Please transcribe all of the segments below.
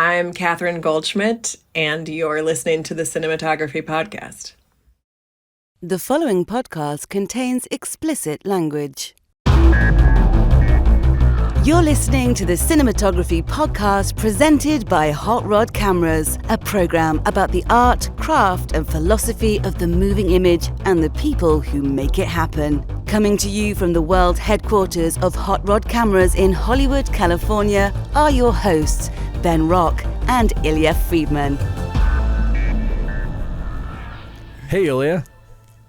I'm Catherine Goldschmidt, and you're listening to the Cinematography Podcast. The following podcast contains explicit language. You're listening to the Cinematography Podcast presented by Hot Rod Cameras, a program about the art, craft, and philosophy of the moving image and the people who make it happen. Coming to you from the world headquarters of Hot Rod Cameras in Hollywood, California, are your hosts, Ben Rock and Ilya Friedman. Hey, Ilya.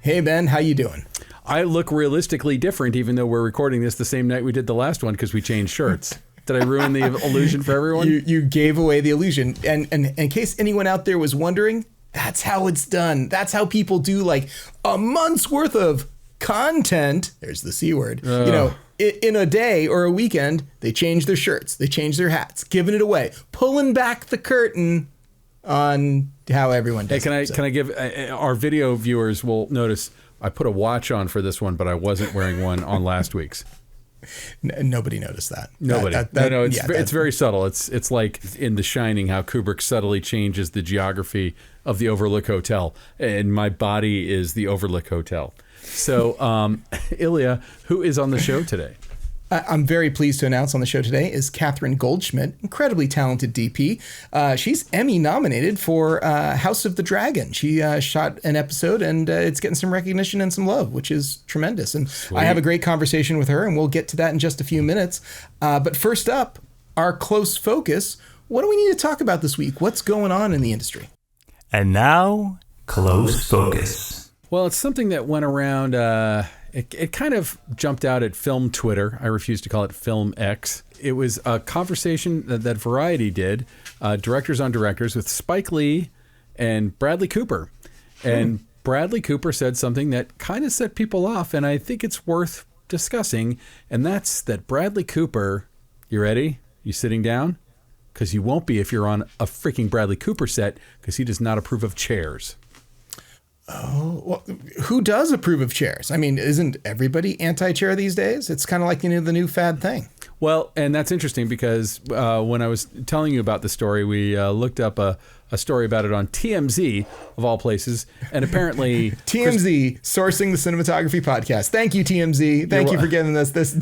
Hey, Ben. How you doing? I look realistically different, even though we're recording this the same night we did the last one because we changed shirts. Did I ruin the illusion for everyone? You gave away the illusion. And in case anyone out there was wondering, that's how it's done. That's how people do like a month's worth of content. There's the C word. You know, in a day or a weekend, they change their shirts. They change their hats, giving it away, pulling back the curtain on how everyone does it. Can I give our video viewers will notice I put a watch on for this one, but I wasn't wearing one on last week's. Nobody noticed that. Nobody. It's very subtle. It's like in The Shining, how Kubrick subtly changes the geography of the Overlook Hotel, and my body is the Overlook Hotel. So, Ilya, who is on the show today? I'm very pleased to announce on the show today is Catherine Goldschmidt, incredibly talented DP. She's Emmy nominated for House of the Dragon. She shot an episode and it's getting some recognition and some love, which is tremendous. And Sweet. I have a great conversation with her and we'll get to that in just a few minutes. But first up, our close focus. What do we need to talk about this week? What's going on in the industry? And now, Close Focus. Well, it's something that went around... It kind of jumped out at Film Twitter. I refuse to call it Film X. It was a conversation that Variety did, Directors on Directors, with Spike Lee and Bradley Cooper. And Bradley Cooper said something that kind of set people off, and I think it's worth discussing, and that's that Bradley Cooper, you ready? You sitting down? Because you won't be if you're on a freaking Bradley Cooper set, because he does not approve of chairs. Oh, well, who does approve of chairs? I mean, isn't everybody anti-chair these days? It's kind of like, the new fad thing. Well, and that's interesting because when I was telling you about the story, we looked up a story about it on TMZ, of all places, and apparently... TMZ, sourcing the Cinematography Podcast. Thank you, TMZ. Thank you for giving us this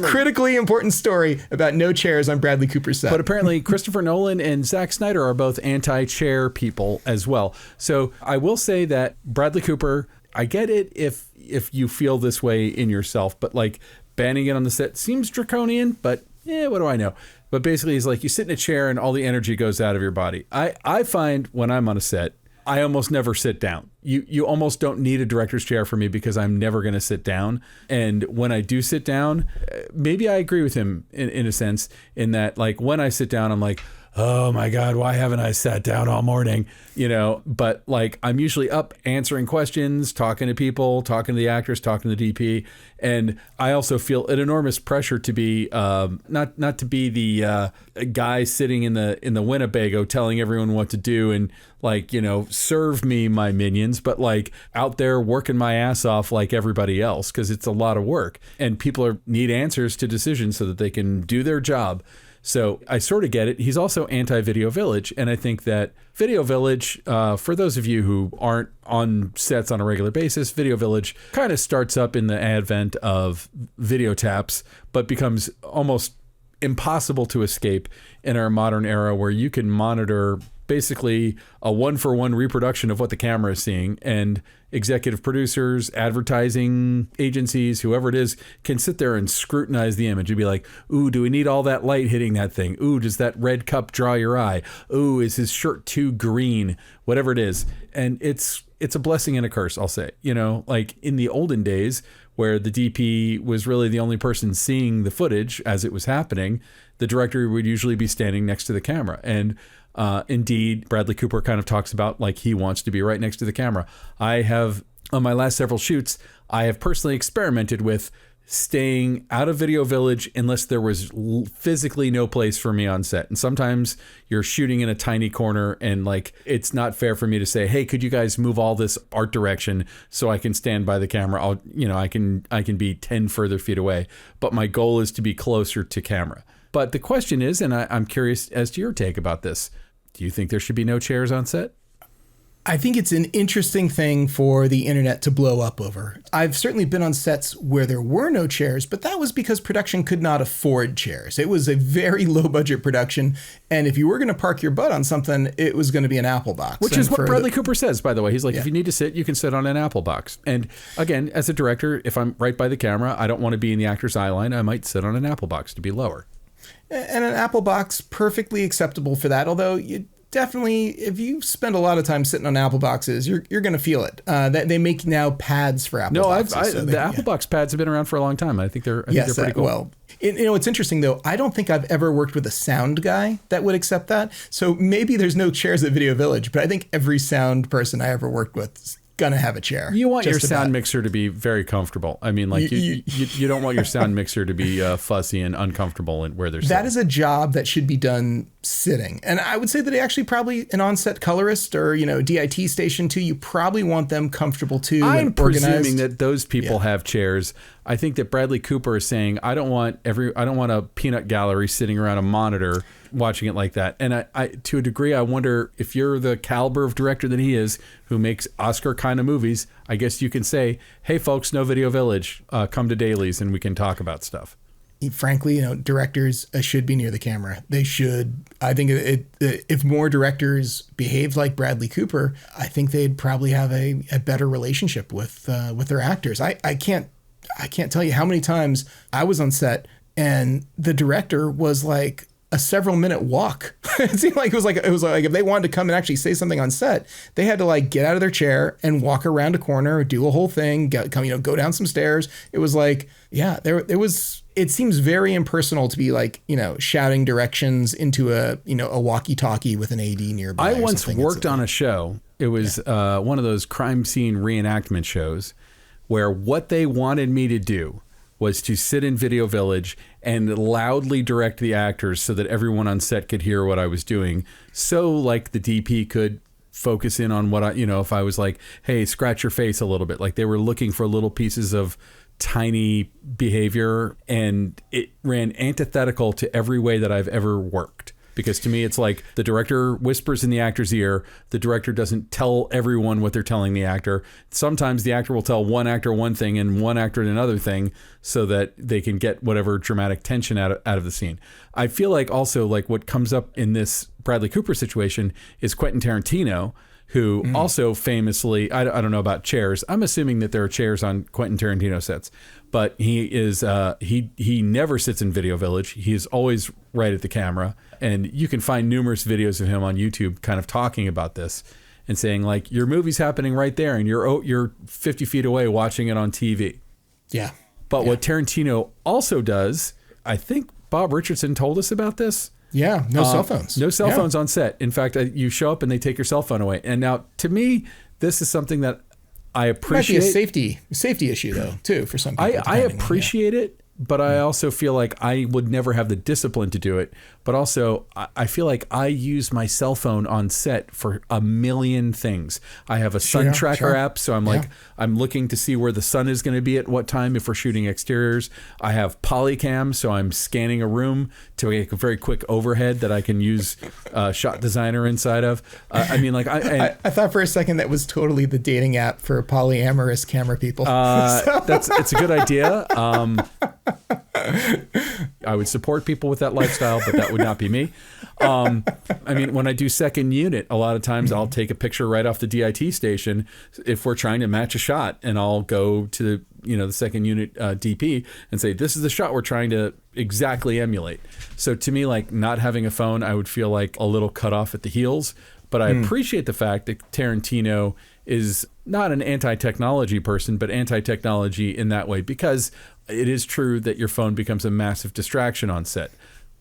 critically important story about no chairs on Bradley Cooper's set. But apparently Christopher Nolan and Zack Snyder are both anti-chair people as well. So I will say that Bradley Cooper, I get it if you feel this way in yourself, but like banning it on the set seems draconian, but what do I know? But basically, he's like, you sit in a chair and all the energy goes out of your body. I find when I'm on a set, I almost never sit down. You almost don't need a director's chair for me because I'm never going to sit down. And when I do sit down, maybe I agree with him in a sense, in that like when I sit down, I'm like, oh my God, why haven't I sat down all morning? But like I'm usually up answering questions, talking to people, talking to the actors, talking to the DP. And I also feel an enormous pressure to be not to be the guy sitting in the Winnebago telling everyone what to do and like, serve me my minions, but like out there working my ass off like everybody else, because it's a lot of work and people need answers to decisions so that they can do their job. So I sort of get it. He's also anti-Video Village. And I think that Video Village, for those of you who aren't on sets on a regular basis, Video Village kind of starts up in the advent of video taps, but becomes almost impossible to escape in our modern era where you can monitor basically a one-for-one reproduction of what the camera is seeing, and executive producers, advertising agencies, whoever it is, can sit there and scrutinize the image and be like, ooh, do we need all that light hitting that thing? Ooh, does that red cup draw your eye? Ooh, is his shirt too green? Whatever it is. And it's a blessing and a curse, I'll say. Like in the olden days where the DP was really the only person seeing the footage as it was happening, the director would usually be standing next to the camera. And indeed, Bradley Cooper kind of talks about like he wants to be right next to the camera. I have, on my last several shoots, I have personally experimented with staying out of Video Village unless there was physically no place for me on set. And sometimes you're shooting in a tiny corner and like it's not fair for me to say, hey, could you guys move all this art direction so I can stand by the camera? I can be 10 further feet away, but my goal is to be closer to camera. But the question is, and I'm curious as to your take about this, do you think there should be no chairs on set? I think it's an interesting thing for the internet to blow up over. I've certainly been on sets where there were no chairs, but that was because production could not afford chairs. It was a very low budget production. And if you were going to park your butt on something, it was going to be an Apple box. Which is what Bradley Cooper says, by the way. He's like, if you need to sit, you can sit on an Apple box. And again, as a director, if I'm right by the camera, I don't want to be in the actor's eye line. I might sit on an Apple box to be lower. And an Apple box, perfectly acceptable for that. Although you definitely, if you spend a lot of time sitting on Apple boxes, you're going to feel it. They make now pads for Apple boxes. The Apple box pads have been around for a long time. I think they're pretty cool. Well, it's interesting though. I don't think I've ever worked with a sound guy that would accept that. So maybe there's no chairs at Video Village, but I think every sound person I ever worked with is gonna have a chair. You want your sound mixer to be very comfortable. I mean, like you don't want your sound mixer to be fussy and uncomfortable and where there's that is a job that should be done sitting. And I would say that actually probably an on-set colorist or DIT station too. You probably want them comfortable too. I'm and presuming organized. that those people have chairs. I think that Bradley Cooper is saying, I don't want a peanut gallery sitting around a monitor watching it like that. And I to a degree, I wonder if you're the caliber of director that he is, who makes Oscar kind of movies, I guess you can say, hey folks, no Video Village, come to dailies and we can talk about stuff. Frankly, directors should be near the camera. They should. I think if more directors behaved like Bradley Cooper, I think they'd probably have a better relationship with their actors. I can't tell you how many times I was on set and the director was like a several minute walk. It seemed like it was like if they wanted to come and actually say something on set, they had to like get out of their chair and walk around a corner, do a whole thing, go down some stairs. It was like, it seems very impersonal to be like, shouting directions into a walkie-talkie with an AD nearby. I once worked on a show. It was one of those crime scene reenactment shows where what they wanted me to do was to sit in Video Village and loudly direct the actors so that everyone on set could hear what I was doing. So like the DP could focus in on what if I was like, hey, scratch your face a little bit. Like they were looking for little pieces of tiny behavior, and it ran antithetical to every way that I've ever worked. Because to me, it's like the director whispers in the actor's ear. The director doesn't tell everyone what they're telling the actor. Sometimes the actor will tell one actor one thing and one actor another thing so that they can get whatever dramatic tension out of the scene. I feel like also like what comes up in this Bradley Cooper situation is Quentin Tarantino, who also famously, I don't know about chairs. I'm assuming that there are chairs on Quentin Tarantino sets, but he is he never sits in Video Village. He is always right at the camera, and you can find numerous videos of him on YouTube kind of talking about this and saying like, your movie's happening right there, and you're 50 feet away watching it on TV. Yeah. But what Tarantino also does, I think Bob Richardson told us about this. Yeah, no cell phones. No cell phones on set. In fact, you show up and they take your cell phone away. And now, to me, this is something that I appreciate. It might be a safety issue, though, too, for some people. I appreciate it, but I also feel like I would never have the discipline to do it. But also, I feel like I use my cell phone on set for a million things. I have a sun tracker app, so I'm looking to see where the sun is going to be at what time if we're shooting exteriors. I have Polycam, so I'm scanning a room to make a very quick overhead that I can use Shot Designer inside of. I thought for a second that was totally the dating app for polyamorous camera people. It's a good idea. I would support people with that lifestyle, but that would not be me. When I do second unit, a lot of times I'll take a picture right off the DIT station if we're trying to match a shot, and I'll go to the second unit DP and say, this is the shot we're trying to exactly emulate. So to me, like not having a phone, I would feel like a little cut off at the heels. But I appreciate the fact that Tarantino is not an anti-technology person, but anti-technology in that way, because it is true that your phone becomes a massive distraction on set.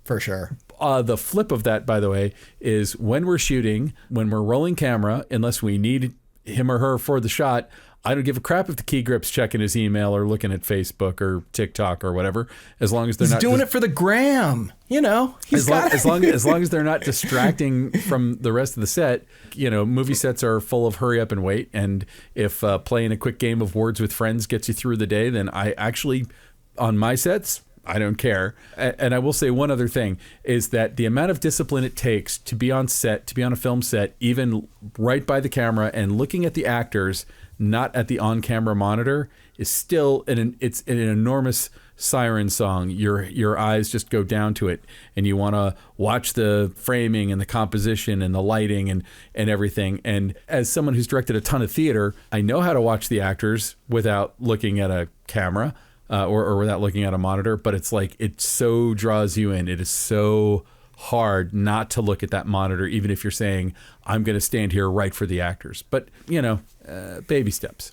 For sure. The flip of that, by the way, is when we're shooting, when we're rolling camera, unless we need him or her for the shot, I don't give a crap if the key grip's checking his email or looking at Facebook or TikTok or whatever, as long as they're not doing it for the gram. As long as they're not distracting from the rest of the set. Movie sets are full of hurry up and wait. And if playing a quick game of Words with Friends gets you through the day, then I actually, on my sets, I don't care. And I will say one other thing is that the amount of discipline it takes to be on set, to be on a film set, even right by the camera and looking at the actors, not at the on-camera monitor, is still it's an enormous siren song. Your eyes just go down to it, and you want to watch the framing and the composition and the lighting and everything. And as someone who's directed a ton of theater, I know how to watch the actors without looking at a camera or without looking at a monitor. But it's like, it so draws you in. It is so hard not to look at that monitor, even if you're saying, I'm going to stand here right for the actors. But, baby steps.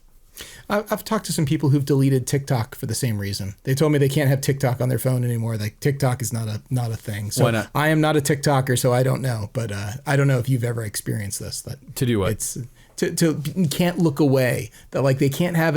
I've talked to some people who've deleted TikTok for the same reason. They told me they can't have TikTok on their phone anymore. Like, TikTok is not a thing. So why not? I am not a TikToker, so I don't know. But I don't know if you've ever experienced this. To do what? It's you can't look away. That like they can't have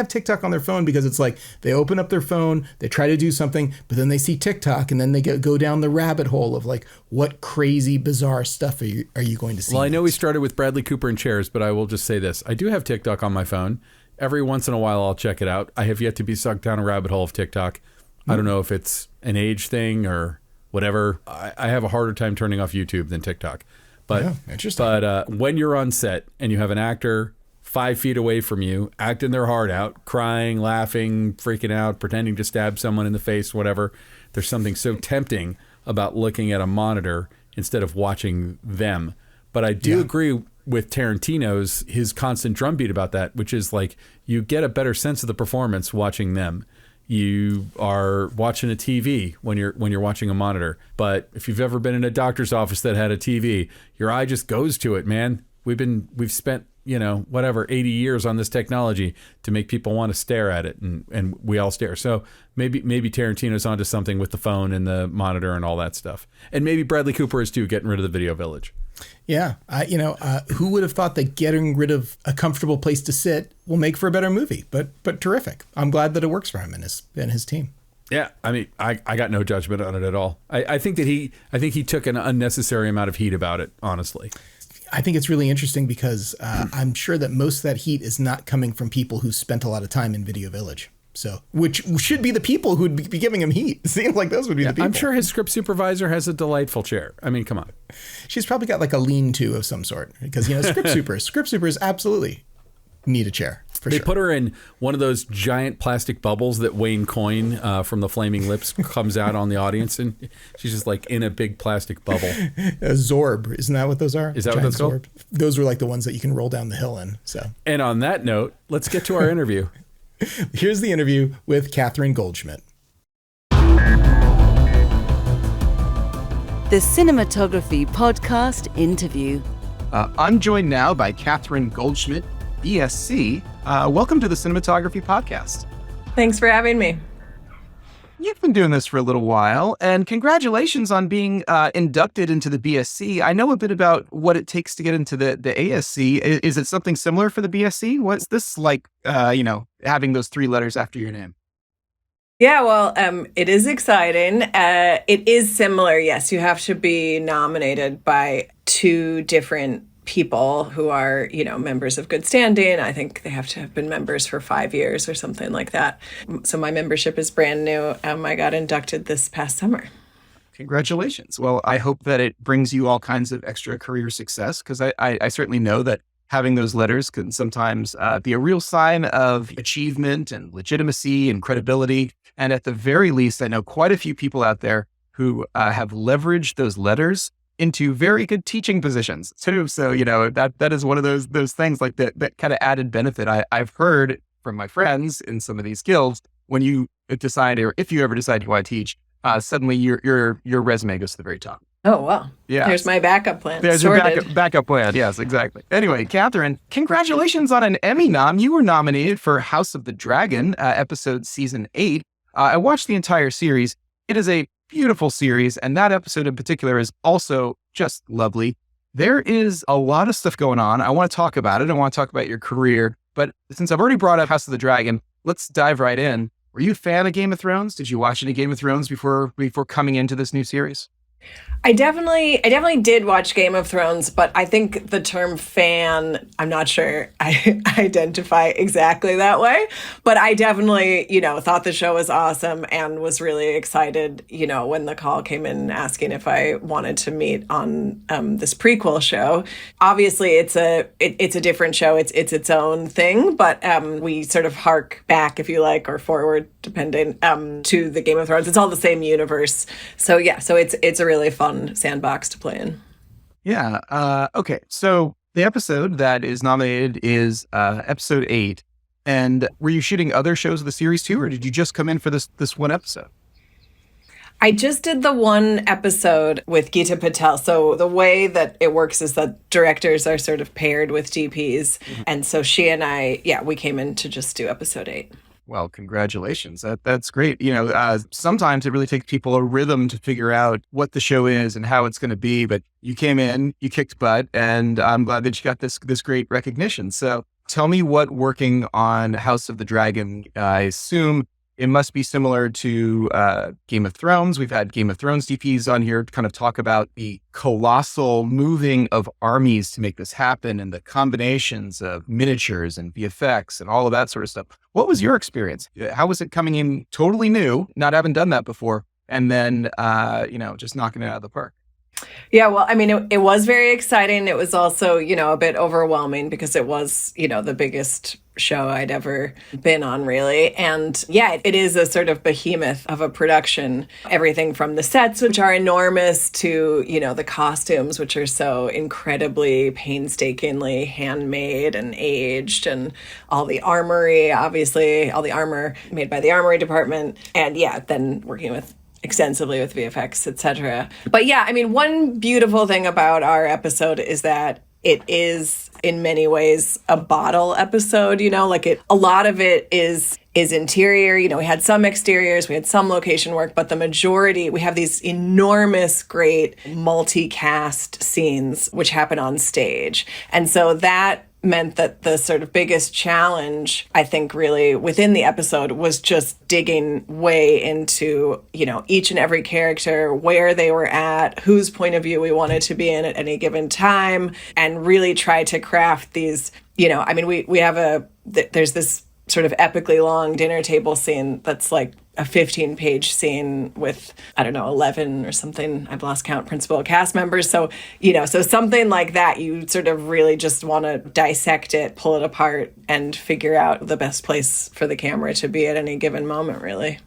TikTok on their phone because it's like they open up their phone, they try to do something, but then they see TikTok and then they go down the rabbit hole of like, what crazy bizarre stuff are you going to see? Well, I know we started with Bradley Cooper and chairs, but I will just say this. I do have TikTok on my phone. Every once in a while, I'll check it out. I have yet to be sucked down a rabbit hole of TikTok. I don't know if it's an age thing or whatever. I have a harder time turning off YouTube than TikTok. But, yeah, interesting. But when you're on set and you have an actor 5 feet away from you, acting their heart out, crying, laughing, freaking out, pretending to stab someone in the face, whatever, there's something so tempting about looking at a monitor instead of watching them. But I do agree with Tarantino's, his constant drumbeat about that, which is like, you get a better sense of the performance watching them. You are watching a TV when you're watching a monitor. But if you've ever been in a doctor's office that had a TV, your eye just goes to it, man. We've spent, 80 years on this technology to make people want to stare at it, and we all stare. So maybe Tarantino's onto something with the phone and the monitor and all that stuff. And maybe Bradley Cooper is too, getting rid of the video village. Yeah. Who would have thought that getting rid of a comfortable place to sit will make for a better movie, but terrific. I'm glad that it works for him and his team. Yeah. I mean, I got no judgment on it at all. I think he took an unnecessary amount of heat about it, honestly. I think it's really interesting because I'm sure that most of that heat is not coming from people who spent a lot of time in Video Village. So, which should be the people who'd be giving him heat. It seems like those would be the people. I'm sure his script supervisor has a delightful chair. I mean, come on. She's probably got like a lean-to of some sort because, script supers absolutely need a chair. They put her in one of those giant plastic bubbles that Wayne Coyne from the Flaming Lips comes out on the audience, and she's just like in a big plastic bubble. A Zorb, isn't that what those are? Is that what that's called? Those were like the ones that you can roll down the hill in. So. And on that note, let's get to our interview. Here's the interview with Catherine Goldschmidt. The Cinematography Podcast Interview. I'm joined now by Catherine Goldschmidt, BSC. Welcome to the Cinematography Podcast. Thanks for having me. You've been doing this for a little while, and congratulations on being inducted into the BSC. I know a bit about what it takes to get into the ASC. Is it something similar for the BSC? What's this like, having those 3 letters after your name? Yeah, well, it is exciting. It is similar. Yes, you have to be nominated by 2 different people who are, members of good standing. I think they have to have been members for 5 years or something like that. So my membership is brand new. I got inducted this past summer. Congratulations. Well, I hope that it brings you all kinds of extra career success, because I certainly know that having those letters can sometimes be a real sign of achievement and legitimacy and credibility. And at the very least, I know quite a few people out there who have leveraged those letters into very good teaching positions too. So, that is one of those things like that kind of added benefit. I've heard from my friends in some of these guilds, when you decide, or if you ever decide you want to teach, suddenly your resume goes to the very top. Oh, wow. Yeah. There's my backup plan. There's your backup plan. Yes, exactly. Anyway, Catherine, congratulations on an Emmy nom. You were nominated for House of the Dragon, episode season 8. I watched the entire series. It is a beautiful series, and that episode in particular is also just lovely. There is a lot of stuff going on. I want to talk about it. I want to talk about your career, but since I've already brought up House of the Dragon, let's dive right in. Were you a fan of Game of Thrones? Did you watch any Game of Thrones before coming into this new series? I definitely did watch Game of Thrones, but I think the term fan, I'm not sure I identify exactly that way. But I definitely, thought the show was awesome and was really excited, when the call came in asking if I wanted to meet on this prequel show. Obviously, it's a different show. It's its own thing, but we sort of hark back, if you like, or forward, depending, to the Game of Thrones. It's all the same universe. So yeah, so it's a really fun sandbox to play in. Yeah. Okay. So the episode that is nominated is episode 8. And were you shooting other shows of the series too, or did you just come in for this one episode? I just did the one episode with Geeta Patel. So the way that it works is that directors are sort of paired with DPs. And so she and I, we came in to just do episode 8. Well, congratulations. That's great. Sometimes it really takes people a rhythm to figure out what the show is and how it's going to be. But you came in, you kicked butt, and I'm glad that you got this great recognition. So tell me what working on House of the Dragon, I assume it must be similar to Game of Thrones. We've had Game of Thrones DPs on here to kind of talk about the colossal moving of armies to make this happen and the combinations of miniatures and VFX and all of that sort of stuff. What was your experience? How was it coming in totally new, not having done that before, and then, just knocking it out of the park? Yeah, well, I mean, it was very exciting. It was also, a bit overwhelming because it was, the biggest show I'd ever been on, really. And yeah, it is a sort of behemoth of a production. Everything from the sets, which are enormous, to, the costumes, which are so incredibly painstakingly handmade and aged, and all the armory, obviously, all the armor made by the armory department. And yeah, then working extensively with VFX, etc. But yeah, I mean, one beautiful thing about our episode is that it is in many ways a bottle episode, a lot of it is interior. We had some exteriors, we had some location work, but the majority, we have these enormous, great multicast scenes which happen on stage. And so that meant that the sort of biggest challenge, I think, really within the episode was just digging way into, each and every character, where they were at, whose point of view we wanted to be in at any given time, and really try to craft these, we have there's this sort of epically long dinner table scene that's like a 15-page scene with, 11 or something, I've lost count, principal cast members. So, so something like that, you sort of really just want to dissect it, pull it apart, and figure out the best place for the camera to be at any given moment, really.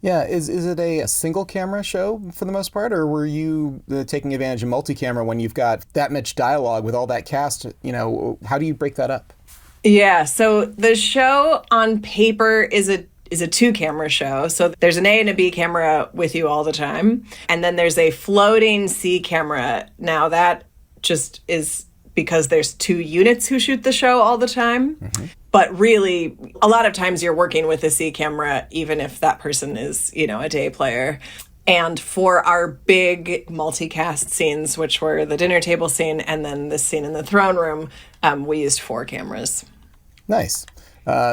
Yeah, is it a single camera show for the most part, or were you taking advantage of multi-camera when you've got that much dialogue with all that cast? How do you break that up? Yeah, so the show on paper is a 2-camera show. So there's an A and a B camera with you all the time. And then there's a floating C camera. Now that just is because there's 2 units who shoot the show all the time. Mm-hmm. But really, a lot of times you're working with a C camera, even if that person is, a day player. And for our big multicast scenes, which were the dinner table scene and then the scene in the throne room, we used 4 cameras. Nice.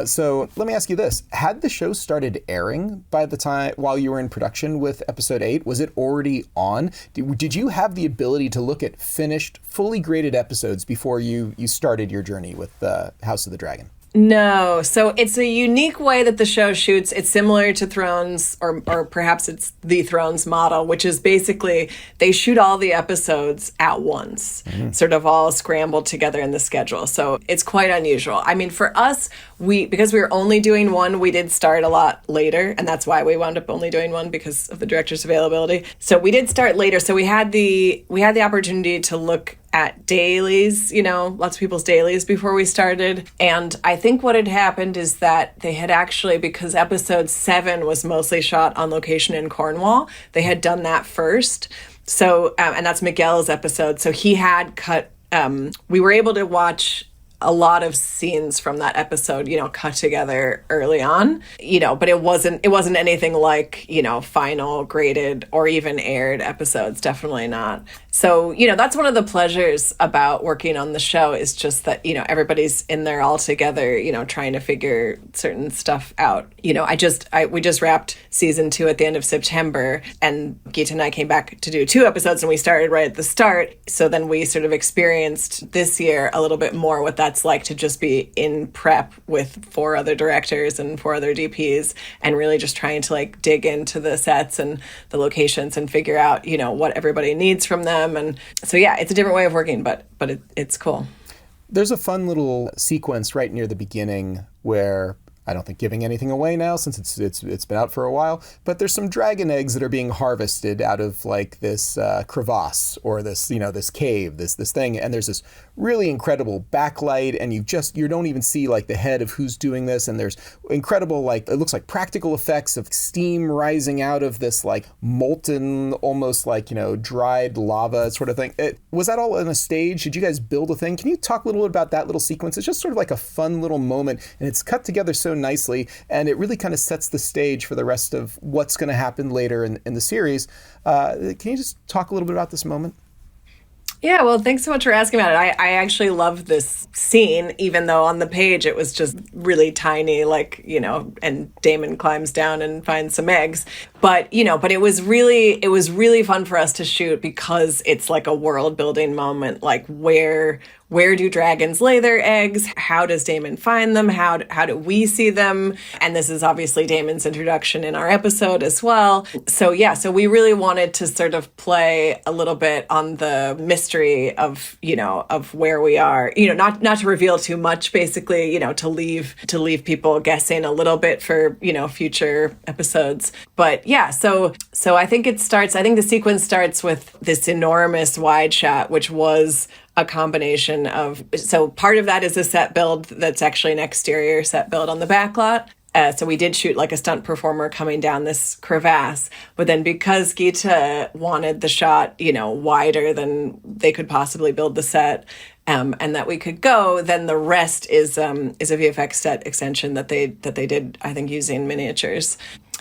So let me ask you this. Had the show started airing by the time while you were in production with episode 8? Was it already on? Did you have the ability to look at finished, fully graded episodes before you started your journey with House of the Dragon? No. So it's a unique way that the show shoots. It's similar to Thrones, or perhaps it's the Thrones model, which is basically they shoot all the episodes at once, sort of all scrambled together in the schedule. So it's quite unusual. I mean, for us, because we were only doing one, we did start a lot later, and that's why we wound up only doing one, because of the director's availability. So we did start later. So we had the opportunity to look at dailies, lots of people's dailies before we started. And I think what had happened is that they had actually, because episode 7 was mostly shot on location in Cornwall, they had done that first. So, and that's Miguel's episode. So he had cut, we were able to watch a lot of scenes from that episode, cut together early on, but it wasn't anything like, final graded or even aired episodes. Definitely not. So, that's one of the pleasures about working on the show is just that, everybody's in there all together, trying to figure certain stuff out. We just wrapped season 2 at the end of September, and Geeta and I came back to do 2 episodes, and we started right at the start. So then we sort of experienced this year a little bit more what that's like to just be in prep with 4 other directors and 4 other DPs, and really just trying to like dig into the sets and the locations and figure out, what everybody needs from them. And so, yeah, it's a different way of working, but it's cool. There's a fun little sequence right near the beginning where, I don't think giving anything away now since it's been out for a while, but there's some dragon eggs that are being harvested out of like this crevasse or this, this cave, this thing. And there's this really incredible backlight, and you don't even see like the head of who's doing this. And there's incredible, like, it looks like practical effects of steam rising out of this like molten, almost like, dried lava sort of thing. Was that all on a stage? Did you guys build a thing? Can you talk a little bit about that little sequence? It's just sort of like a fun little moment, and it's cut together so nicely, and it really kind of sets the stage for the rest of what's going to happen later in the series. Can you just talk a little bit about this moment? Yeah, well, thanks so much for asking about it. I actually love this scene, even though on the page it was just really tiny, like, and Daemon climbs down and finds some eggs. But it was really fun for us to shoot because it's like a world building moment, like where do dragons lay their eggs? How does Daemon find them? How do we see them? And this is obviously Daemon's introduction in our episode as well. So yeah, so we really wanted to sort of play a little bit on the mystery of, of where we are, not to reveal too much, basically, to leave people guessing a little bit for, future episodes. But yeah, so I think the sequence starts with this enormous wide shot, which was a combination of, so part of that is a set build that's actually an exterior set build on the back lot. So we did shoot like a stunt performer coming down this crevasse, but then because Geeta wanted the shot, wider than they could possibly build the set, and that we could go, then the rest is a VFX set extension that they did, I think, using miniatures.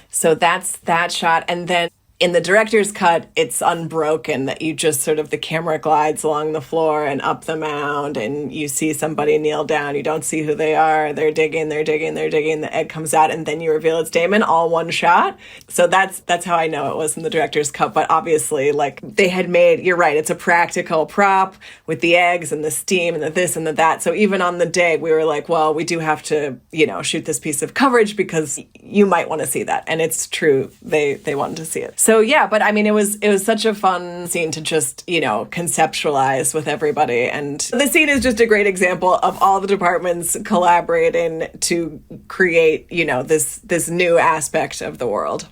So that's that shot. And then in the director's cut, it's unbroken, that you just sort of, the camera glides along the floor and up the mound, and you see somebody kneel down. You don't see who they are. They're digging. The egg comes out, and then you reveal it's Daemon, all one shot. So that's how I know it was in the director's cut. But obviously, like, they had made, you're right, it's a practical prop with the eggs and the steam and the this and the that. So even on the day, we were like, well, we do have to, shoot this piece of coverage because you might want to see that. And it's true. They wanted to see it. So yeah, but I mean, it was such a fun scene to just, conceptualize with everybody. And the scene is just a great example of all the departments collaborating to create, this new aspect of the world.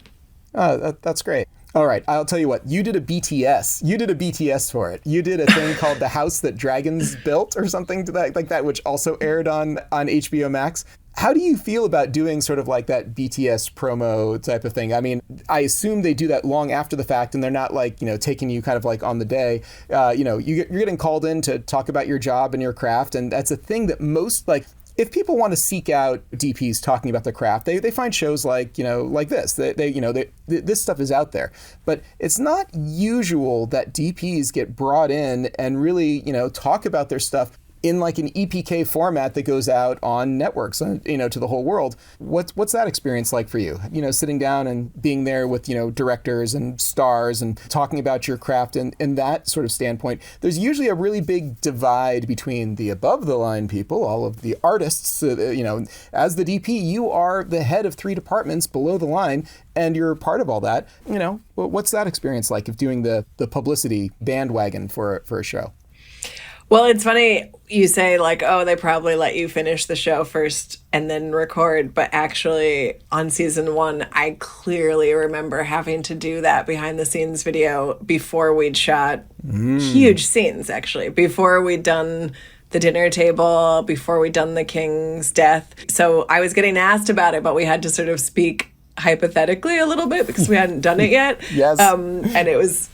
That's great. All right, I'll tell you what, you did a BTS. You did a BTS for it. You did a thing called The House That Dragons Built or something to that, like that, which also aired on HBO Max. How do you feel about doing sort of like that BTS promo type of thing? I mean, I assume they do that long after the fact, and they're not like, taking you kind of like on the day. You're getting called in to talk about your job and your craft, and that's a thing that most, like, if people want to seek out DPs talking about their craft, they find shows like, like this. This stuff is out there. But it's not usual that DPs get brought in and really, talk about their stuff in like an EPK format that goes out on networks, to the whole world. What's that experience like for you? Sitting down and being there with, directors and stars and talking about your craft and in that sort of standpoint. There's usually a really big divide between the above the line people, all of the artists, as the DP, you are the head of 3 departments below the line, and you're part of all that. What's that experience like of doing the publicity bandwagon for a show? Well, it's funny you say like, oh, they probably let you finish the show first and then record. But actually, on season 1, I clearly remember having to do that behind the scenes video before we'd shot huge scenes, actually, before we'd done the dinner table, before we'd done the king's death. So I was getting asked about it, but we had to sort of speak hypothetically a little bit because we hadn't done it yet. Yes. And it was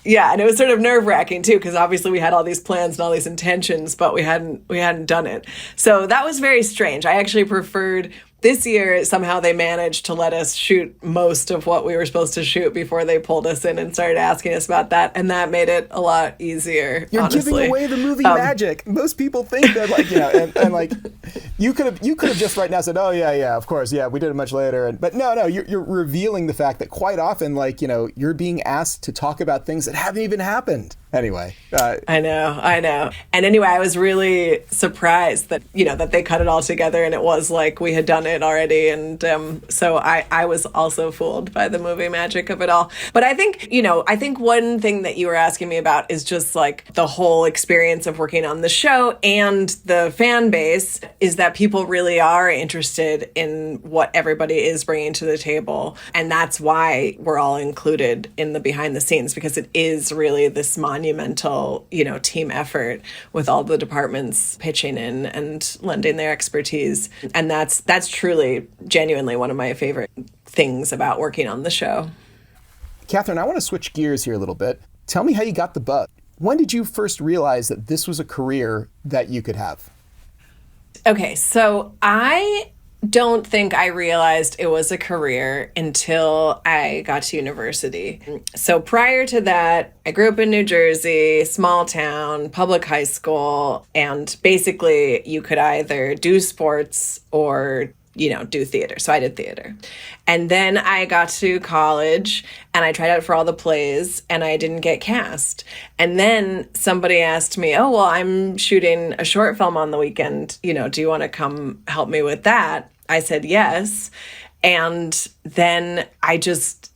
sort of nerve-wracking too, because obviously we had all these plans and all these intentions, but we hadn't done it. So that was very strange. I actually preferred this year, somehow they managed to let us shoot most of what we were supposed to shoot before they pulled us in and started asking us about that. And that made it a lot easier, You're honestly. giving away the movie magic. Most people think that, like, you know, and like, you could have just right now said, oh, yeah, of course, yeah, we did it much later. But no, you're revealing the fact that quite often, like, you know, you're being asked to talk about things that haven't even happened. Anyway. I know. And anyway, I was really surprised that, you know, that they cut it all together and it was like we had done it already. And so I was also fooled by the movie magic of it all. But I think one thing that you were asking me about is just like the whole experience of working on the show and the fan base is that people really are interested in what everybody is bringing to the table. And that's why we're all included in the behind the scenes, because it is really this monumental, you know, team effort with all the departments pitching in and lending their expertise. And that's truly, genuinely one of my favorite things about working on the show. Catherine, I want to switch gears here a little bit. Tell me how you got the bug. When did you first realize that this was a career that you could have? Okay, so I don't think I realized it was a career until I got to university. So prior to that, I grew up in New Jersey, small town, public high school, and basically you could either do sports or, you know, do theater. So I did theater. And then I got to college and I tried out for all the plays and I didn't get cast. And then somebody asked me, oh, well, I'm shooting a short film on the weekend. You know, do you want to come help me with that? I said yes. And then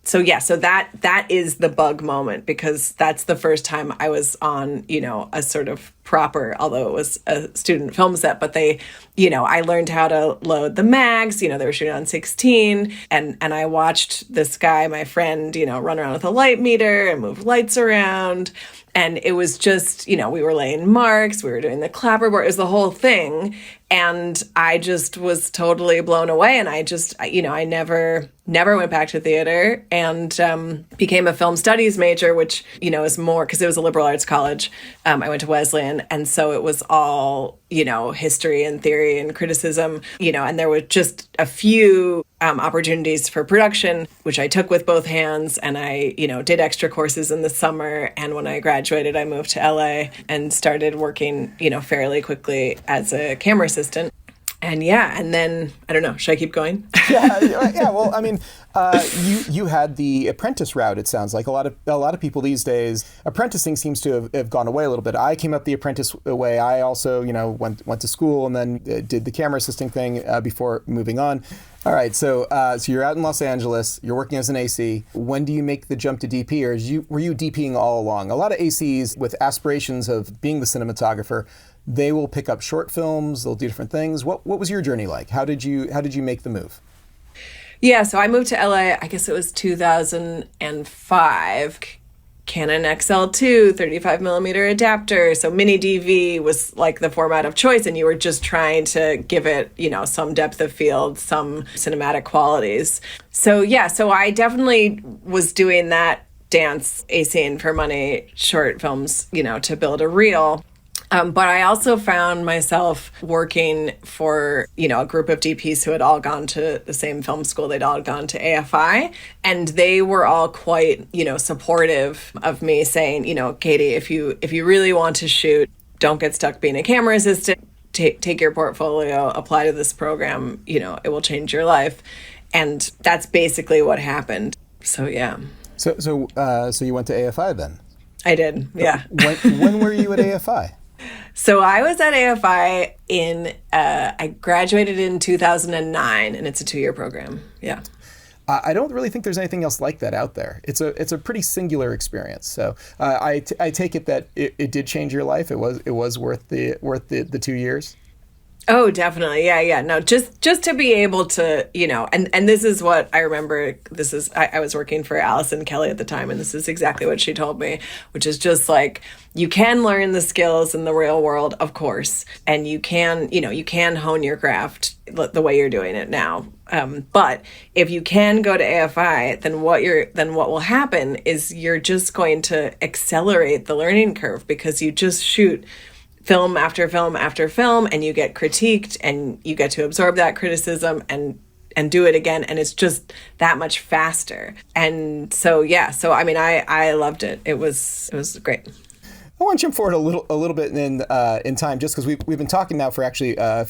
so that is the bug moment, because that's the first time I was on, you know, a sort of proper, although it was a student film set, but they, you know, I learned how to load the mags, you know, they were shooting on 16 and I watched this guy, my friend, you know, run around with a light meter and move lights around. And it was just, you know, we were laying marks, we were doing the clapperboard, it was the whole thing. And I just was totally blown away. And I never went back to theater and became a film studies major, which, you know, is more, because it was a liberal arts college. I went to Wesleyan. And so it was all, you know, history and theory and criticism, you know, and there were just a few opportunities for production, which I took with both hands. And I, you know, did extra courses in the summer. And when I graduated, I moved to LA and started working, you know, fairly quickly as a camera assistant. And and then, I don't know, should I keep going? Yeah. Well, I mean, you had the apprentice route, it sounds like. A lot of people these days, apprenticing seems to have gone away a little bit. I came up the apprentice way. I also, you know, went to school and then did the camera assisting thing before moving on. All right, so you're out in Los Angeles, you're working as an AC. When do you make the jump to DP, or were you DPing all along? A lot of ACs with aspirations of being the cinematographer, they will pick up short films, they'll do different things. What was your journey like? How did you make the move? Yeah, so I moved to LA, I guess it was 2005. Canon XL2, 35 millimeter adapter. So mini DV was like the format of choice, and you were just trying to give it, you know, some depth of field, some cinematic qualities. So I definitely was doing that dance, ACing for money, short films, you know, to build a reel. But I also found myself working for, you know, a group of DPs who had all gone to the same film school. They'd all gone to AFI, and they were all quite, you know, supportive of me, saying, you know, Katie, if you really want to shoot, don't get stuck being a camera assistant. Take your portfolio, apply to this program. You know, it will change your life. And that's basically what happened. So, yeah. So you went to AFI then? I did, yeah. When were you at AFI? So I was at AFI I graduated in 2009, and it's a 2-year program. Yeah. I don't really think there's anything else like that out there. It's a pretty singular experience. So I take it that it did change your life. It was worth the 2 years. Oh, definitely. Yeah. No, just to be able to, you know, and this is what I remember. I was working for Allison Kelly at the time, and this is exactly what she told me, which is just like, you can learn the skills in the real world, of course, and you can hone your craft the way you're doing it now. But if you can go to AFI, then what will happen is you're just going to accelerate the learning curve, because you just shoot film after film after film, and you get critiqued, and you get to absorb that criticism and do it again, and it's just that much faster. And so I mean, I loved it. It was great. I want to jump forward a little bit in time, just because we've been talking now for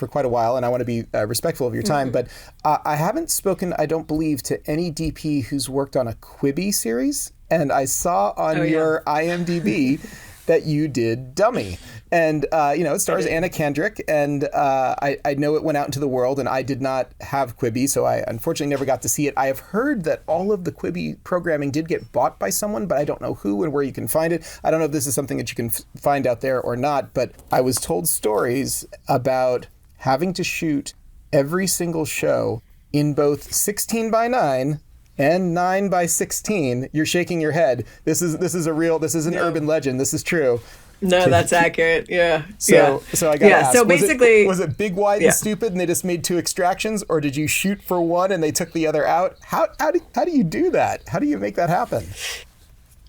quite a while, and I want to be respectful of your time. But I haven't spoken, I don't believe, to any DP who's worked on a Quibi series, and I saw on your IMDb that you did Dummy. And, it stars Anna Kendrick, and I know it went out into the world, and I did not have Quibi, so I unfortunately never got to see it. I have heard that all of the Quibi programming did get bought by someone, but I don't know who and where you can find it. I don't know if this is something that you can find out there or not, but I was told stories about having to shoot every single show in both 16:9 and 9:16. You're shaking your head. This is an urban legend. This is true. No, that's accurate. Yeah. So I got to ask. So basically, was it big, wide, and stupid, and they just made 2 extractions, or did you shoot for one and they took the other out? How do you do that? How do you make that happen?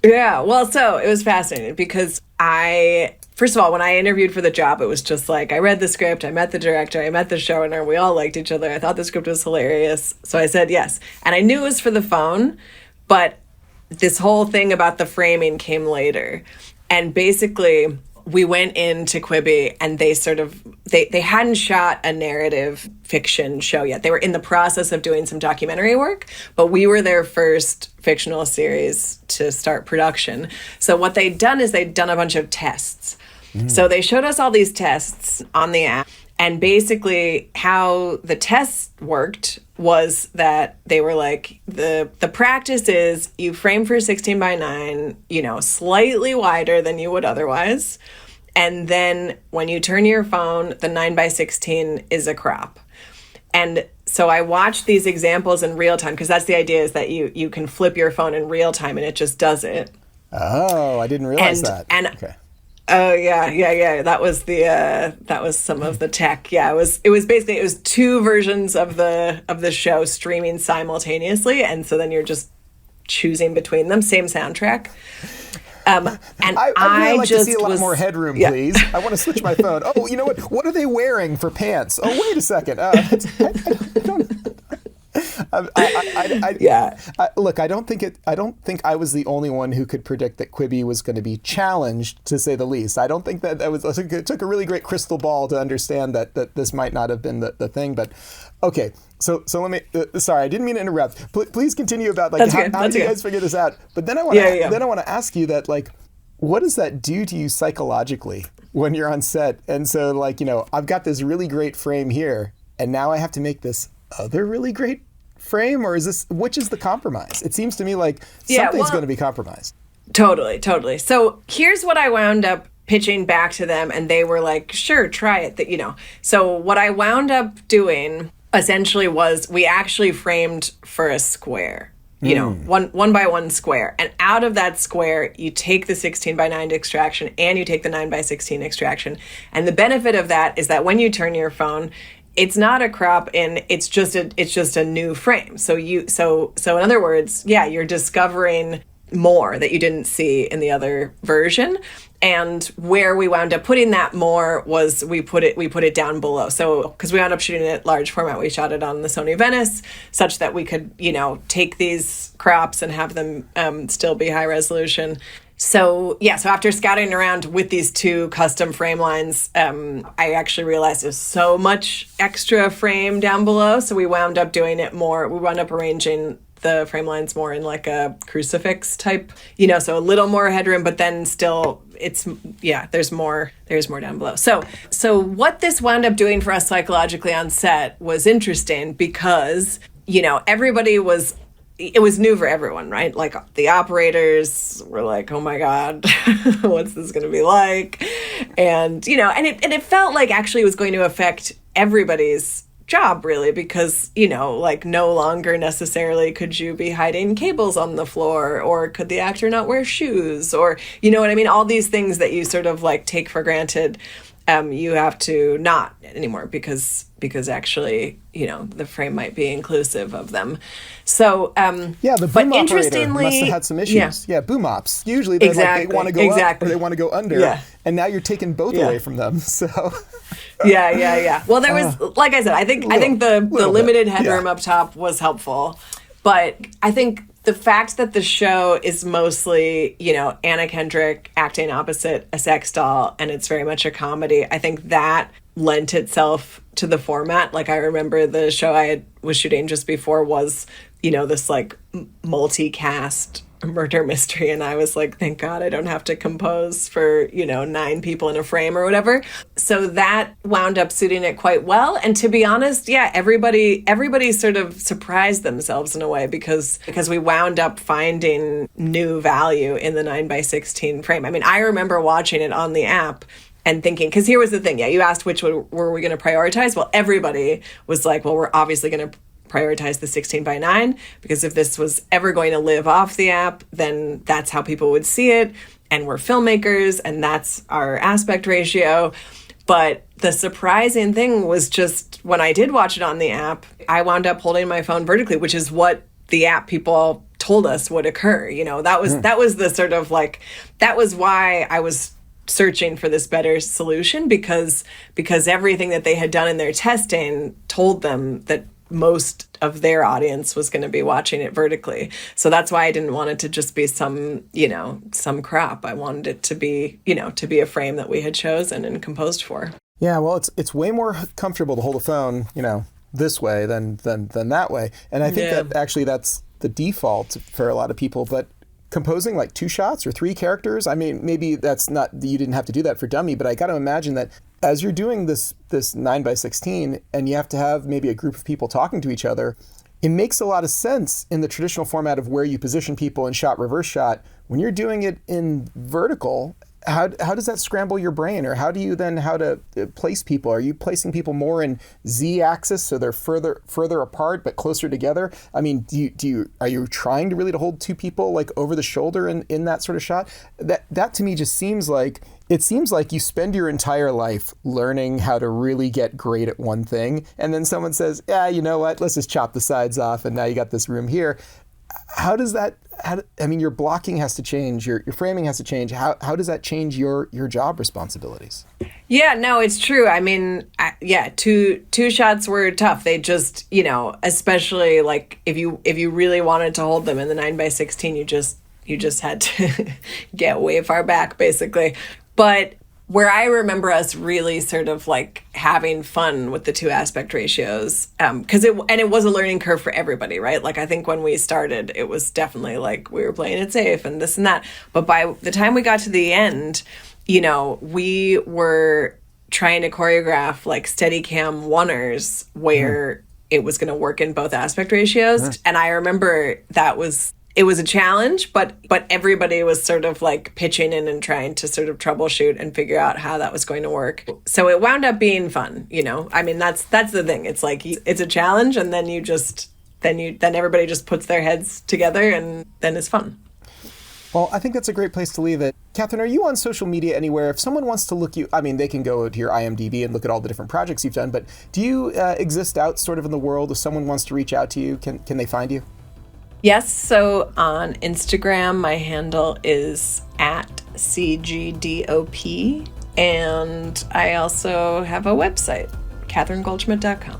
Yeah. Well, so it was fascinating, because first of all, when I interviewed for the job, it was just like, I read the script, I met the director, I met the showrunner, we all liked each other. I thought the script was hilarious. So I said yes. And I knew it was for the phone, but this whole thing about the framing came later. And basically, we went into Quibi, and they hadn't shot a narrative fiction show yet. They were in the process of doing some documentary work, but we were their first fictional series to start production. So what they'd done is they'd done a bunch of tests. So they showed us all these tests on the app. And basically how the tests worked was that they were like, the practice is you frame for 16:9, slightly wider than you would otherwise. And then when you turn your phone, the 9:16 is a crop. And so I watched these examples in real time, because that's the idea, is that you can flip your phone in real time and it just does it. Oh, I didn't realize that. Okay. Oh yeah. That was some of the tech. Yeah, it was basically 2 versions of the show streaming simultaneously, and so then you're just choosing between them. Same soundtrack. And I'd really like to see a lot more headroom, please. I want to switch my phone. Oh, you know what? What are they wearing for pants? Oh, wait a second. I don't. Look, I don't think I was the only one who could predict that Quibi was going to be challenged, to say the least. I don't think that it took a really great crystal ball to understand that this might not have been the thing. But okay, so let me. Sorry, I didn't mean to interrupt. Please continue about how did you guys figure this out? But then I want to ask you that, like, what does that do to you psychologically when you're on set? And so, I've got this really great frame here, and now I have to make this other really great frame, or which is the compromise? It seems to me like something's going to be compromised. Totally. So here's what I wound up pitching back to them, and they were like, sure, try it. So what I wound up doing essentially was, we actually framed for a square, one by one square. And out of that square, you take the 16:9 extraction and you take the 9:16 extraction. And the benefit of that is that when you turn your phone, it's not a crop in, it's just a new frame. So in other words, you're discovering more that you didn't see in the other version. And where we wound up putting that more was we put it down below. So because we wound up shooting it large format, we shot it on the Sony Venice, such that we could, take these crops and have them still be high resolution. So after scouting around with these 2 custom frame lines, I actually realized there's so much extra frame down below. So we wound up doing it more. We wound up arranging the frame lines more in like a crucifix type, so a little more headroom, but then still there's more down below. So what this wound up doing for us psychologically on set was interesting, because, it was new for everyone, right? Like, the operators were like, oh my God, what's this going to be like? And, and it felt like actually it was going to affect everybody's job, really, because, no longer necessarily could you be hiding cables on the floor, or could the actor not wear shoes, or, you know what I mean? All these things that you sort of take for granted. you have to not anymore because actually, the frame might be inclusive of them. So, the boom operator must have had some issues. Yeah, boom ops. Usually they they want to go up or they want to go under. Yeah. And now you're taking both away from them. So Yeah. Well, there was, like I said, I think the limited headroom up top was helpful. But I think the fact that the show is mostly, Anna Kendrick acting opposite a sex doll, and it's very much a comedy, I think that lent itself to the format. Like, I remember the show I was shooting just before was, this like multicast murder mystery, and I was like, thank God I don't have to compose for 9 people in a frame or whatever. So that wound up suiting it quite well. And to be honest, everybody sort of surprised themselves in a way because we wound up finding new value in the 9x16 frame. I mean, I remember watching it on the app and thinking, because here was the thing, you asked which one were we going to prioritize. Well, everybody was like, well, we're obviously going to prioritize the 16:9, because if this was ever going to live off the app, then that's how people would see it. And we're filmmakers, and that's our aspect ratio. But the surprising thing was just when I did watch it on the app, I wound up holding my phone vertically, which is what the app people told us would occur. That was the sort of like, that was why I was searching for this better solution, because everything that they had done in their testing told them that most of their audience was going to be watching it vertically. So that's why I didn't want it to just be some crop. I wanted it to be, to be a frame that we had chosen and composed for. Yeah, well, it's way more comfortable to hold a phone, this way than that way. And I think that actually that's the default for a lot of people. But composing like 2 shots or 3 characters, I mean, maybe that's not, you didn't have to do that for Dummy, but I got to imagine that as you're doing this 9x16 and you have to have maybe a group of people talking to each other, it makes a lot of sense in the traditional format of where you position people in shot, reverse shot. When you're doing it in vertical, how does that scramble your brain? Or how to place people? Are you placing people more in Z-axis so they're further apart but closer together? I mean, are you trying to really to hold 2 people like over the shoulder in that sort of shot? That to me just seems like, it seems like you spend your entire life learning how to really get great at one thing, and then someone says, yeah, you know what, let's just chop the sides off, and now you got this room here. How does that, your blocking has to change, your framing has to change. How does that change your job responsibilities? Yeah, no, it's true. I mean, two shots were tough. They just, especially like if you really wanted to hold them in the 9x16, you just had to get way far back, basically. But where I remember us really sort of like having fun with the 2 aspect ratios, because it was a learning curve for everybody, right? Like, I think when we started, it was definitely like we were playing it safe and this and that. But by the time we got to the end, we were trying to choreograph like Steadicam oneers where it was going to work in both aspect ratios. And I remember it was a challenge, but everybody was sort of like pitching in and trying to sort of troubleshoot and figure out how that was going to work. So it wound up being fun, I mean, that's the thing. It's like, it's a challenge, and then then everybody just puts their heads together, and then it's fun. Well, I think that's a great place to leave it. Catherine, are you on social media anywhere? If someone wants to look you, I mean, they can go to your IMDb and look at all the different projects you've done, but do you exist out sort of in the world? If someone wants to reach out to you, can they find you? Yes, so on Instagram, my handle is @CGDOP, and I also have a website, CatherineGoldschmidt.com.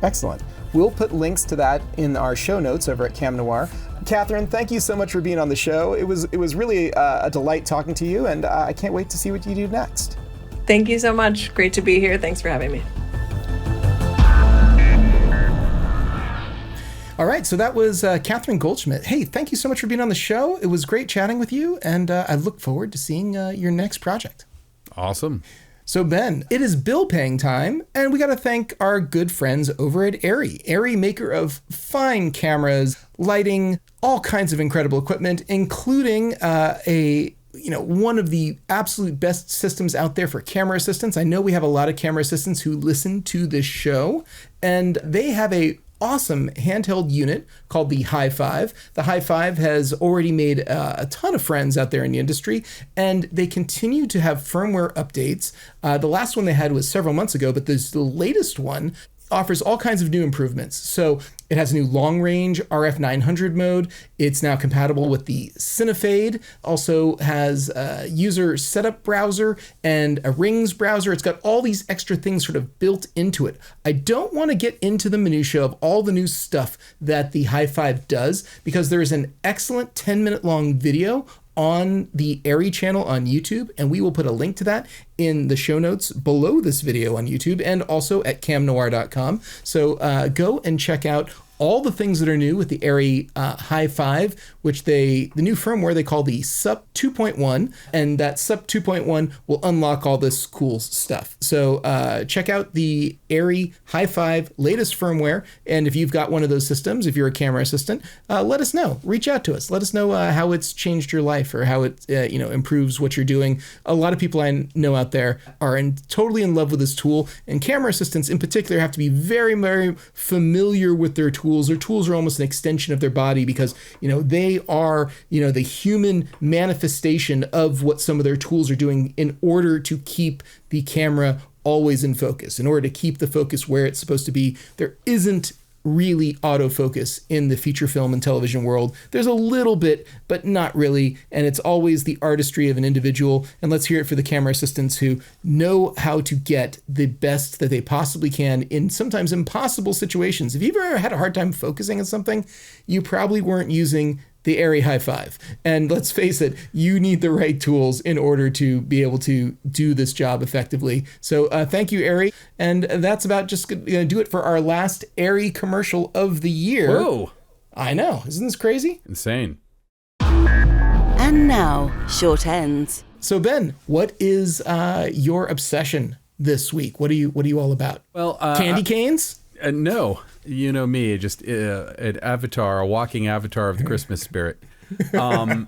Excellent. We'll put links to that in our show notes over at Cam Noir. Catherine, thank you so much for being on the show. It was really a delight talking to you, and I can't wait to see what you do next. Thank you so much. Great to be here. Thanks for having me. All right, so that was Catherine Goldschmidt. Hey, thank you so much for being on the show. It was great chatting with you, and I look forward to seeing your next project. Awesome. So, Ben, it is bill paying time, and we got to thank our good friends over at Arri. Arri, maker of fine cameras, lighting, all kinds of incredible equipment, including one of the absolute best systems out there for camera assistants. I know we have a lot of camera assistants who listen to this show, and they have a awesome handheld unit called the Hi-5. The Hi-5 has already made a ton of friends out there in the industry, and they continue to have firmware updates. The last one they had was several months ago, but the latest one offers all kinds of new improvements. So it has a new long-range RF 900 mode. It's now compatible with the Cinefade. Also has a user setup browser and a Rings browser. It's got all these extra things sort of built into it. I don't want to get into the minutia of all the new stuff that the Hi-5 does, because there is an excellent 10-minute long video on the Airy channel on YouTube, and we will put a link to that in the show notes below this video on YouTube and also at camnoir.com. So go and check out all the things that are new with the Airy Hi-5, which the new firmware they call the SUP 2.1, and that SUP 2.1 will unlock all this cool stuff. So check out the Airy Hi-5 latest firmware, and if you've got one of those systems, if you're a camera assistant, let us know. Reach out to us. Let us know how it's changed your life or how it improves what you're doing. A lot of people I know out there are totally in love with this tool, and camera assistants in particular have to be very, very familiar with their tools. Their tools are almost an extension of their body, because they are the human manifestation of what some of their tools are doing in order to keep the camera always in focus, in order to keep the focus where it's supposed to be. There isn't really autofocus in the feature film and television world. There's a little bit, but not really, and it's always the artistry of an individual. And let's hear it for the camera assistants who know how to get the best that they possibly can in sometimes impossible situations. If you've ever had a hard time focusing on something, you probably weren't using the Airy Hi-5. And let's face it, you need the right tools in order to be able to do this job effectively. So thank you, Airy. And that's about just going to do it for our last Airy commercial of the year. Whoa. I know. Isn't this crazy? Insane. And now, short ends. So Ben, what is your obsession this week? What are you all about? Well, candy canes? No. You know me, just an avatar, a walking avatar of the Christmas spirit. No,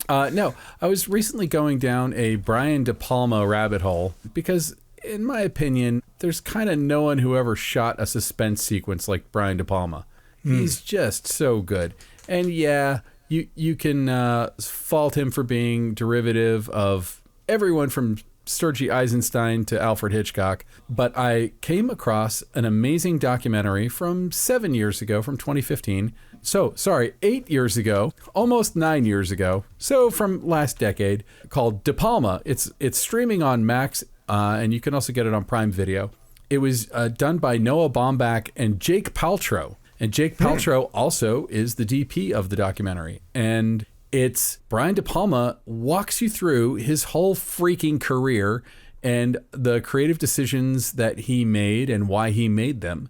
I was recently going down a Brian De Palma rabbit hole because, in my opinion, there's kind of no one who ever shot a suspense sequence like Brian De Palma. He's just so good. And yeah, you can fault him for being derivative of everyone from Sergei Eisenstein to Alfred Hitchcock, but I came across an amazing documentary from 7 years ago, from 2015. So, sorry, 8 years ago, almost 9 years ago. So from last decade, called De Palma. It's streaming on Max, and you can also get it on Prime Video. It was done by Noah Baumbach and Jake Paltrow. And Jake Paltrow also is the DP of the documentary. And it's Brian De Palma walks you through his whole freaking career and the creative decisions that he made and why he made them.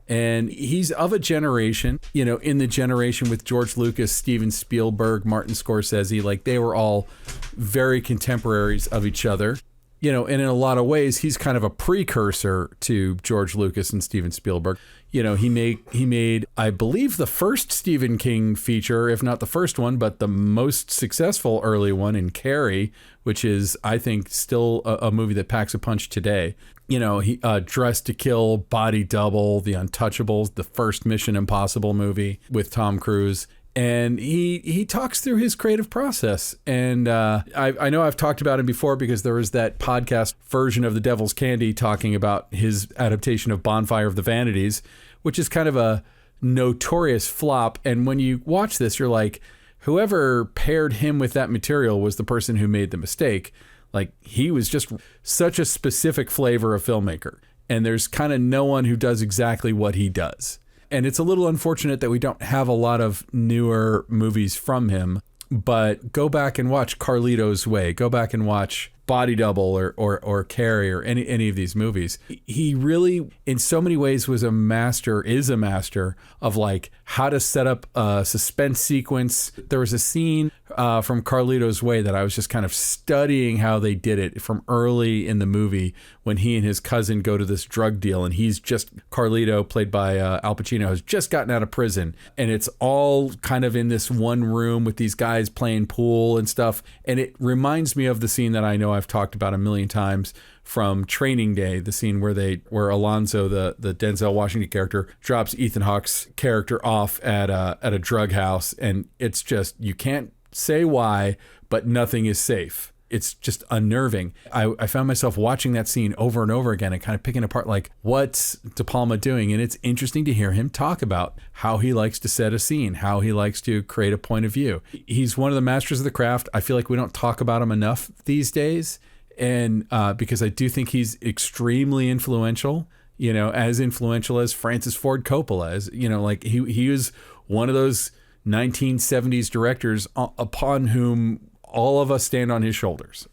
And he's of a generation, in the generation with George Lucas, Steven Spielberg, Martin Scorsese, like they were all very contemporaries of each other. And in a lot of ways, he's kind of a precursor to George Lucas and Steven Spielberg. He made, I believe, the first Stephen King feature, if not the first one, but the most successful early one in Carrie, which is, I think, still a movie that packs a punch today. He Dressed to Kill, Body Double, The Untouchables, the first Mission Impossible movie with Tom Cruise. And he talks through his creative process. And I know I've talked about him before because there was that podcast version of The Devil's Candy talking about his adaptation of Bonfire of the Vanities, which is kind of a notorious flop. And when you watch this, you're like, whoever paired him with that material was the person who made the mistake. Like, he was just such a specific flavor of filmmaker. And there's kind of no one who does exactly what he does. And it's a little unfortunate that we don't have a lot of newer movies from him, but go back and watch Carlito's Way. Go back and watch Body Double or Carrie or any of these movies. He really, in so many ways, is a master of like how to set up a suspense sequence. There was a scene from Carlito's Way that I was just kind of studying how they did it from early in the movie when he and his cousin go to this drug deal, and Carlito, played by Al Pacino, has just gotten out of prison, and it's all kind of in this one room with these guys playing pool and stuff. And it reminds me of the scene that I know I've talked about a million times from Training Day, the scene where Alonzo, the Denzel Washington character, drops Ethan Hawke's character off at a drug house, and it's just, you can't say why, but nothing is safe. It's just unnerving. I found myself watching that scene over and over again and kind of picking apart, like, what's De Palma doing? And it's interesting to hear him talk about how he likes to set a scene, how he likes to create a point of view. He's one of the masters of the craft. I feel like we don't talk about him enough these days. And because I do think he's extremely influential, as influential as Francis Ford Coppola is, like he was one of those 1970s directors upon whom all of us stand on his shoulders.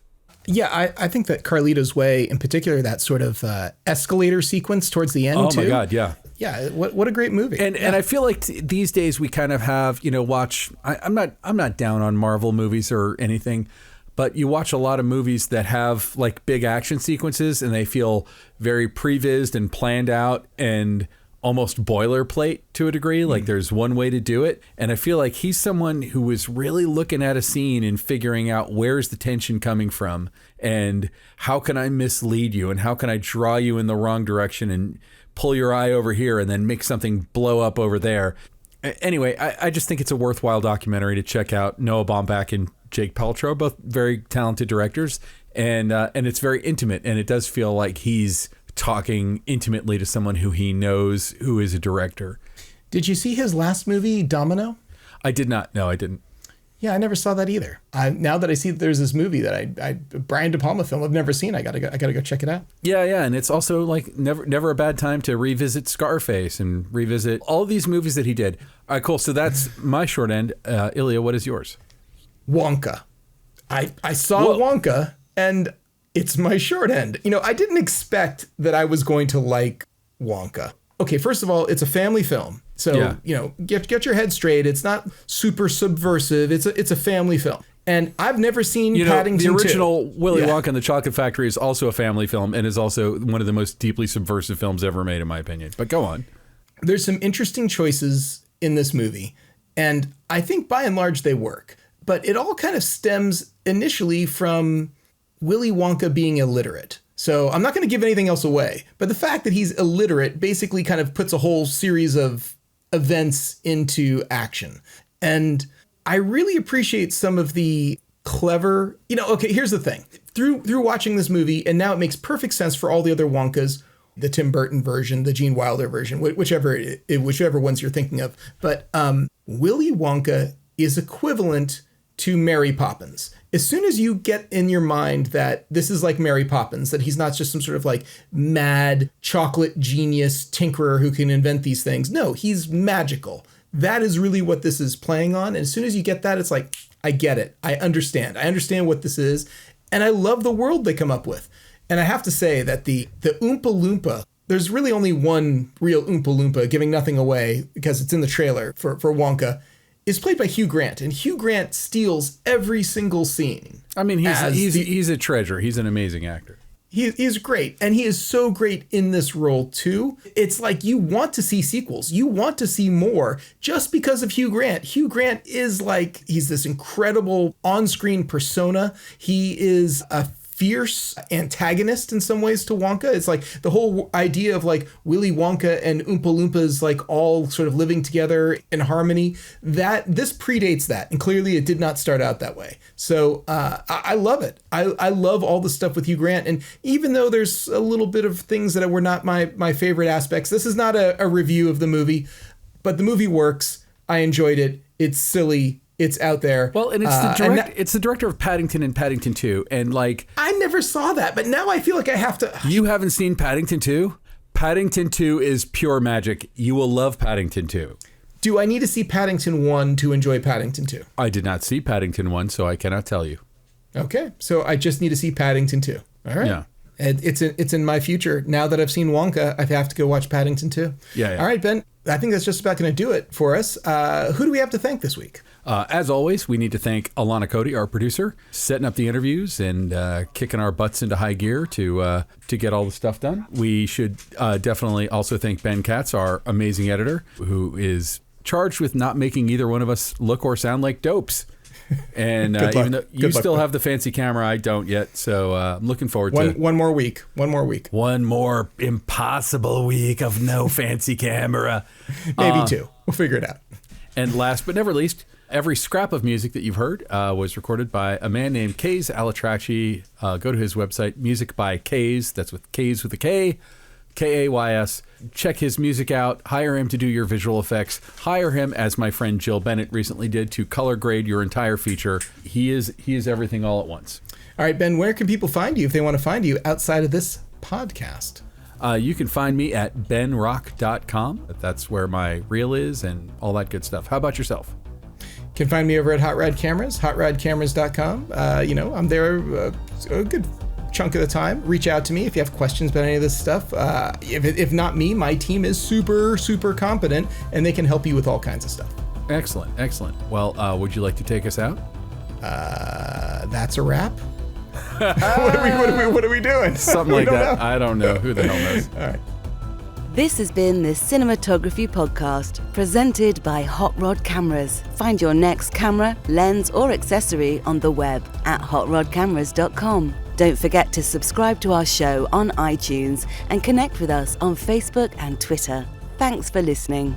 Yeah, I think that Carlito's Way, in particular, that sort of escalator sequence towards the end, too. Oh, my God, yeah. Yeah, what a great movie. And I feel like these days we kind of have, I'm not down on Marvel movies or anything, but you watch a lot of movies that have, like, big action sequences, and they feel very prevised and planned out and almost boilerplate to a degree. Like there's one way to do it. And I feel like he's someone who was really looking at a scene and figuring out where's the tension coming from and how can I mislead you and how can I draw you in the wrong direction and pull your eye over here and then make something blow up over there. Anyway, I just think it's a worthwhile documentary to check out. Noah Baumbach and Jake Paltrow, both very talented directors, and it's very intimate, and it does feel like he's talking intimately to someone who he knows who is a director. Did you see his last movie, Domino? I did not. No, I didn't. Yeah, I never saw that either. Now that I see that there's this movie that I Brian De Palma film I've never seen, I gotta go check it out. Yeah, and it's also like never a bad time to revisit Scarface and revisit all these movies that he did. All right, cool. So that's my short end. Ilya, what is yours? Wonka. I saw Wonka, and it's my short end. I didn't expect that I was going to like Wonka. Okay, first of all, it's a family film. So, get your head straight. It's not super subversive. It's a family film. And I've never seen Paddington 2. The original Willy Wonka and the Chocolate Factory is also a family film and is also one of the most deeply subversive films ever made, in my opinion. But go on. There's some interesting choices in this movie, and I think by and large they work. But it all kind of stems initially from Willy Wonka being illiterate. So I'm not going to give anything else away, but the fact that he's illiterate basically kind of puts a whole series of events into action. And I really appreciate some of the clever, okay, here's the thing. Through watching this movie, and now it makes perfect sense for all the other Wonkas, the Tim Burton version, the Gene Wilder version, whichever ones you're thinking of. But Willy Wonka is equivalent to Mary Poppins. As soon as you get in your mind that this is like Mary Poppins, that he's not just some sort of like mad chocolate genius tinkerer who can invent these things. No, he's magical. That is really what this is playing on. And as soon as you get that, it's like, I get it. I understand what this is. And I love the world they come up with. And I have to say that the Oompa Loompa, there's really only one real Oompa Loompa, giving nothing away because it's in the trailer for Wonka, is played by Hugh Grant, and Hugh Grant steals every single scene. I mean, he's a treasure. He's an amazing actor. He's great, and he is so great in this role too. It's like you want to see sequels. You want to see more just because of Hugh Grant. Hugh Grant is like, he's this incredible on-screen persona. He is a fierce antagonist in some ways to Wonka. It's like the whole idea of like Willy Wonka and Oompa Loompas like all sort of living together in harmony, that this predates that, and clearly it did not start out that way. So I love it. I love all the stuff with Hugh Grant, and even though there's a little bit of things that were not my favorite aspects, this is not a review of the movie, but the movie works. I enjoyed it. It's silly. It's out there. Well, and it's the director of Paddington and Paddington 2. And like, I never saw that, but now I feel like I have to. You haven't seen Paddington 2? Paddington 2 is pure magic. You will love Paddington 2. Do I need to see Paddington 1 to enjoy Paddington 2? I did not see Paddington 1, so I cannot tell you. Okay. So I just need to see Paddington 2. All right. Yeah. It's in my future. Now that I've seen Wonka, I have to go watch Paddington 2. Yeah. All right, Ben. I think that's just about going to do it for us. Who do we have to thank this week? As always, we need to thank Alana Cody, our producer, setting up the interviews and kicking our butts into high gear to get all the stuff done. We should definitely also thank Ben Katz, our amazing editor, who is charged with not making either one of us look or sound like dopes. And even though you still have the fancy camera, I don't yet. So I'm looking forward to one more week. One more impossible week of no fancy camera. Maybe 2. We'll figure it out. And last but never least, every scrap of music that you've heard was recorded by a man named Kays Alatrachi. Go to his website, Music by Kays. That's with Kays with a K. Kays. Check his music out. Hire him to do your visual effects. Hire him, as my friend Jill Bennett recently did, to color grade your entire feature. He is everything all at once. All right, Ben, where can people find you if they want to find you outside of this podcast? You can find me at benrock.com. That's where my reel is and all that good stuff. How about yourself? You can find me over at Hot Rod Cameras, hotrodcameras.com. I'm there a good chunk of the time. Reach out to me if you have questions about any of this stuff. If not me, my team is super, super competent, and they can help you with all kinds of stuff. Excellent. Well, would you like to take us out? That's a wrap. What are we doing? Something like that. I don't know. Who the hell knows? All right. This has been the Cinematography Podcast, presented by Hot Rod Cameras. Find your next camera, lens, or accessory on the web at hotrodcameras.com. Don't forget to subscribe to our show on iTunes and connect with us on Facebook and Twitter. Thanks for listening.